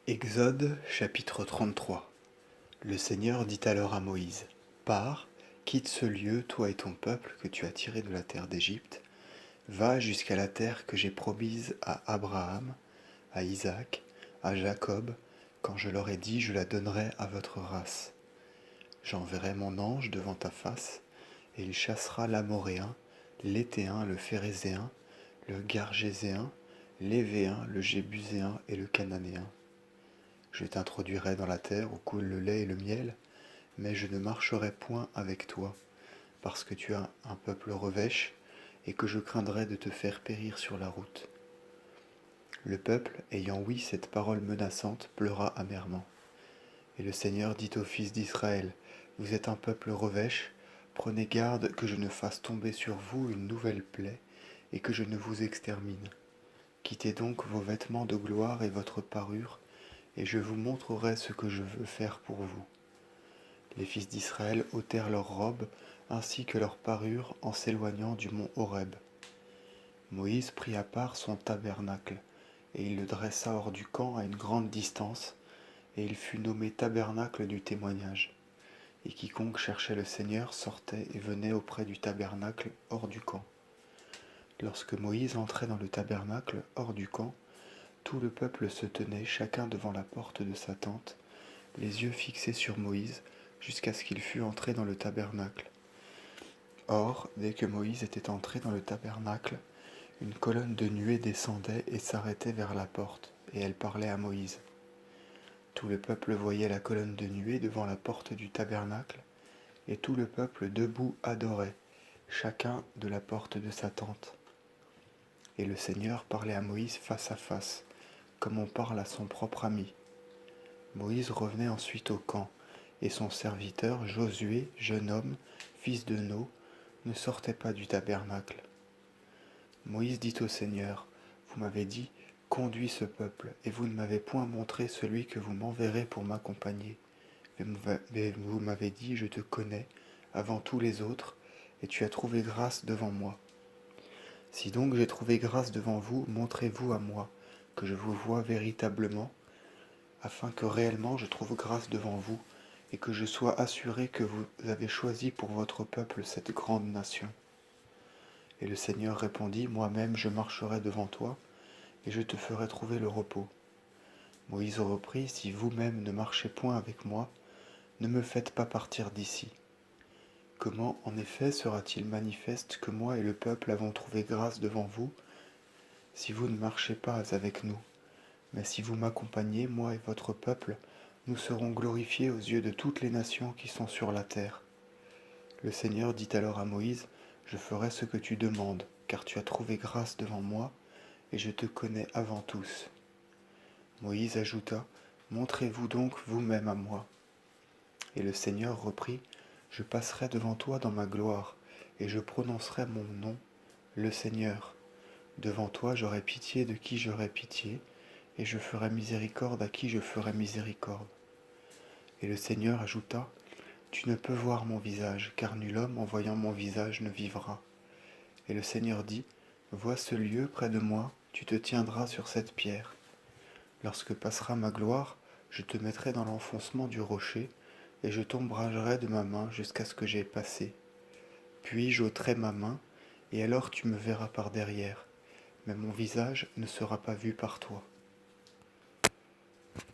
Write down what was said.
Exode chapitre 33. Le Seigneur dit alors à Moïse, pars, quitte ce lieu, toi et ton peuple que tu as tiré de la terre d'Égypte, va jusqu'à la terre que j'ai promise à Abraham, à Isaac, à Jacob, quand je leur ai dit je la donnerai à votre race. J'enverrai mon ange devant ta face, et il chassera l'Amoréen, l'Héthéen, le Phérézéen, le Gargéséen, l'Hévéen, le Jébuséen et le Cananéen. Je t'introduirai dans la terre où coule le lait et le miel, mais je ne marcherai point avec toi, parce que tu as un peuple revêche, et que je craindrai de te faire périr sur la route. Le peuple, ayant ouï cette parole menaçante, pleura amèrement. Et le Seigneur dit aux fils d'Israël, vous êtes un peuple revêche, prenez garde que je ne fasse tomber sur vous une nouvelle plaie, et que je ne vous extermine. Quittez donc vos vêtements de gloire et votre parure, et je vous montrerai ce que je veux faire pour vous. Les fils d'Israël ôtèrent leurs robes ainsi que leurs parures en s'éloignant du mont Horeb. Moïse prit à part son tabernacle, et il le dressa hors du camp à une grande distance, et il fut nommé tabernacle du témoignage. Et quiconque cherchait le Seigneur sortait et venait auprès du tabernacle hors du camp. Lorsque Moïse entrait dans le tabernacle hors du camp, tout le peuple se tenait chacun devant la porte de sa tente, les yeux fixés sur Moïse, jusqu'à ce qu'il fût entré dans le tabernacle. Or, dès que Moïse était entré dans le tabernacle, une colonne de nuée descendait et s'arrêtait vers la porte, et elle parlait à Moïse. Tout le peuple voyait la colonne de nuée devant la porte du tabernacle, et tout le peuple debout adorait, chacun de la porte de sa tente. Et le Seigneur parlait à Moïse face à face, comme on parle à son propre ami. Moïse revenait ensuite au camp, et son serviteur Josué, jeune homme, fils de Nun, ne sortait pas du tabernacle. Moïse dit au Seigneur, vous m'avez dit, conduis ce peuple, et vous ne m'avez point montré celui que vous m'enverrez pour m'accompagner. Mais vous m'avez dit, je te connais, avant tous les autres, et tu as trouvé grâce devant moi. Si donc j'ai trouvé grâce devant vous, montrez-vous à moi, que je vous voie véritablement, afin que réellement je trouve grâce devant vous, et que je sois assuré que vous avez choisi pour votre peuple cette grande nation. Et le Seigneur répondit, moi-même je marcherai devant toi, et je te ferai trouver le repos. Moïse reprit, si vous-même ne marchez point avec moi, ne me faites pas partir d'ici. Comment en effet sera-t-il manifeste que moi et le peuple avons trouvé grâce devant vous, si vous ne marchez pas avec nous? Mais si vous m'accompagnez, moi et votre peuple, nous serons glorifiés aux yeux de toutes les nations qui sont sur la terre. Le Seigneur dit alors à Moïse, je ferai ce que tu demandes, car tu as trouvé grâce devant moi, et je te connais avant tous. Moïse ajouta, montrez-vous donc vous-même à moi. Et le Seigneur reprit, je passerai devant toi dans ma gloire, et je prononcerai mon nom, le Seigneur. Devant toi j'aurai pitié de qui j'aurai pitié, et je ferai miséricorde à qui je ferai miséricorde. Et le Seigneur ajouta, tu ne peux voir mon visage, car nul homme en voyant mon visage ne vivra. Et le Seigneur dit, vois ce lieu près de moi, tu te tiendras sur cette pierre. Lorsque passera ma gloire, je te mettrai dans l'enfoncement du rocher, et je t'ombragerai de ma main jusqu'à ce que j'aie passé. Puis j'ôterai ma main, et alors tu me verras par derrière, mais mon visage ne sera pas vu par toi.